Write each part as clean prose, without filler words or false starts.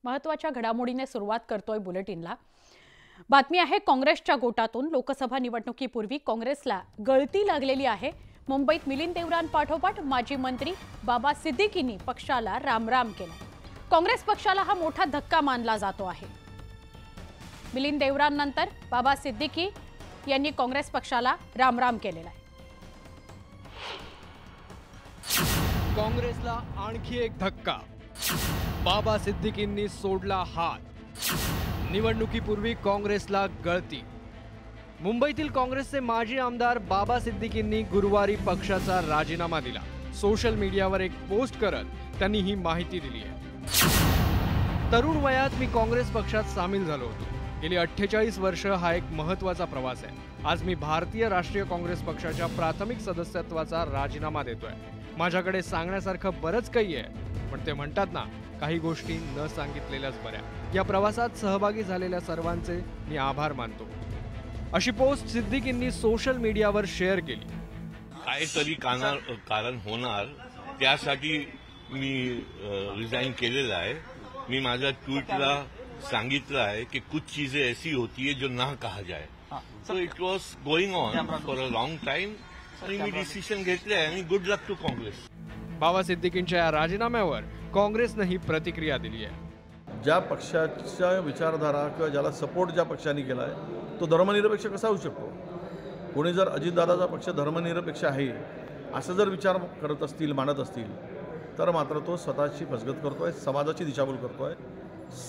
महत्त्वाच्या घडामोडीने सुरुवात करतोय बुलेटिनला। बातमी आहे काँग्रेसच्या गोटातून लोकसभा निवडणुकीपूर्वी काँग्रेसला गळती लागलेली आहे। मुंबईत मिलिंद देवरांपाठोपाठ माजी मंत्री बाबा सिद्दीकींनी पक्षाला रामराम केला। काँग्रेस पक्षाला हा मोठा धक्का मानला जातो आहे। मिलिंद देवरांनंतर बाबा सिद्दीकी यांनी काँग्रेस पक्षाला रामराम केलेला आहे। काँग्रेसला आणखी एक धक्का, बाबा सिद्दीकींनी सोडला हात। निवडणुकीपूर्वी काँग्रेसला गळती। मुंबईतील काँग्रेसचे माजी आमदार बाबा सिद्दीकींनी गुरुवारी पक्षाचा राजीनामा दिला। सोशल मीडियावर एक पोस्ट करत त्यांनी ही माहिती दिली आहे। तरुण वयात मी काँग्रेस पक्षात सामील झालो होतो। गेली 48 वर्ष हा एक महत्त्वाचा प्रवास आहे। आज मी भारतीय राष्ट्रीय काँग्रेस पक्षाच्या प्राथमिक सदस्यत्वाचा राजीनामा देतोय। माझ्याकडे सांगण्यासारखं बरंच काही आहे, पण ते म्हणतात ना, काही गोष्टी न सांगितलेल्याच बऱ्या। या प्रवासात सहभागी झालेल्या सर्वांचे मी आभार मानतो, अशी पोस्ट सिद्दीकींनी सोशल मीडियावर शेअर केली। काहीतरी कारण होणार त्यासाठी मी रिजाइन केलेला आहे। मी माझ्या ट्वीटला सांगितलं आहे की कुछ चीजें ऐसी होती है जो ना कहा जाए। So it was going on for a long time आणि मी डिसिजन घेतले आहे आणि गुड लक टू काँग्रेस। बाबा सिद्दीकींच्या या राजीनाम्यावर काँग्रेसने ही प्रतिक्रिया दिली आहे। ज्या पक्षाच्या विचारधारा किंवा ज्याला सपोर्ट ज्या पक्षाने केला आहे तो धर्मनिरपेक्ष कसा होऊ शकतो? कोणी जर अजितदादाचा पक्ष धर्मनिरपेक्ष आहे असं जर विचार करत असतील, मानत असतील, तर मात्र तो स्वतःची फसगत करतोय, समाजाची दिशाभूल करतोय,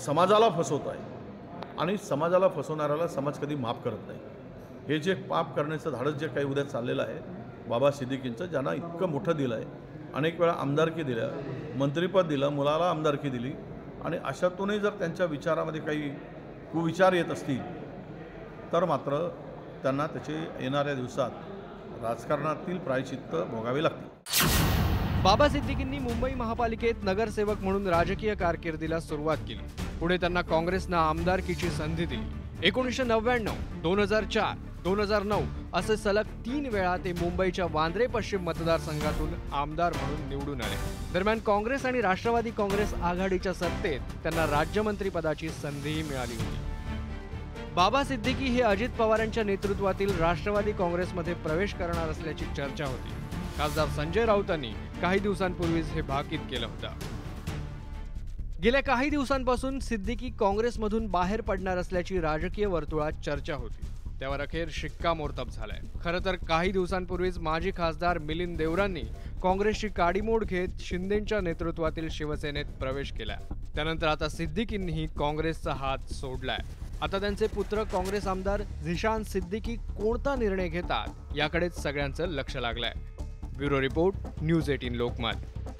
समाजाला फसवतोय आणि समाजाला फसवणाऱ्याला समाज कधी माफ करत नाही। हे जे पाप करण्याचं धाडस जे काही उद्या चाललेलं आहे बाबा सिद्दीकींचं, ज्यांना इतकं मोठं दिलं आहे, अनेक वेळा आमदारकी दिलं, मंत्रिपद दिलं, मुलाला आमदारकी दिली, आणि अशातूनही जर त्यांच्या विचारामध्ये काही कुविचार येत असतील तर मात्र त्यांना त्याचे येणाऱ्या दिवसात राजकारणातील प्रायश्चित्त भोगावे लागतील। बाबा सिद्दीकींनी मुंबई महापालिकेत नगरसेवक म्हणून राजकीय कारकिर्दीला सुरुवात केली। पुढे त्यांना काँग्रेसनं आमदारकीची संधी दिली। 1999, 2004, 2009 असे सलग 3 वेळा ते मुंबईच्या वांद्रे पश्चिम मतदारसंघातून आमदार म्हणून निवडून आले। दरम्यान काँग्रेस आणि राष्ट्रवादी काँग्रेस आघाडीच्या सत्तेत त्यांना राज्यमंत्रीपदाची संधीही मिळाली होती। बाबा सिद्दीकी हे अजित पवारांच्या नेतृत्वातील राष्ट्रवादी काँग्रेसमध्ये प्रवेश करणार असल्याची चर्चा होती। खासदार संजय राऊतांनी काही दिवसांपूर्वीच हे भाकीत केलं होतं। गेल्या काही दिवसांपासून सिद्दीकी काँग्रेसमधून बाहेर पडणार असल्याची राजकीय वर्तुळात चर्चा होती। त्यावर अखेर शिक्कामोर्तब झालाय। खरं तर काही दिवसांपूर्वीच माजी खासदार मिलिंद देवरांनी काँग्रेसची काडीमोड घेत शिंदेंच्या नेतृत्वातील शिवसेनेत प्रवेश केला। त्यानंतर आता सिद्दीकींनीही काँग्रेसचा हात सोडलाय। आता त्यांचे पुत्र काँग्रेस आमदार झिशान सिद्दीकी कोणता निर्णय घेतात याकडेच सगळ्यांचं लक्ष लागलंय। Bureau report, news 18 Lokmat.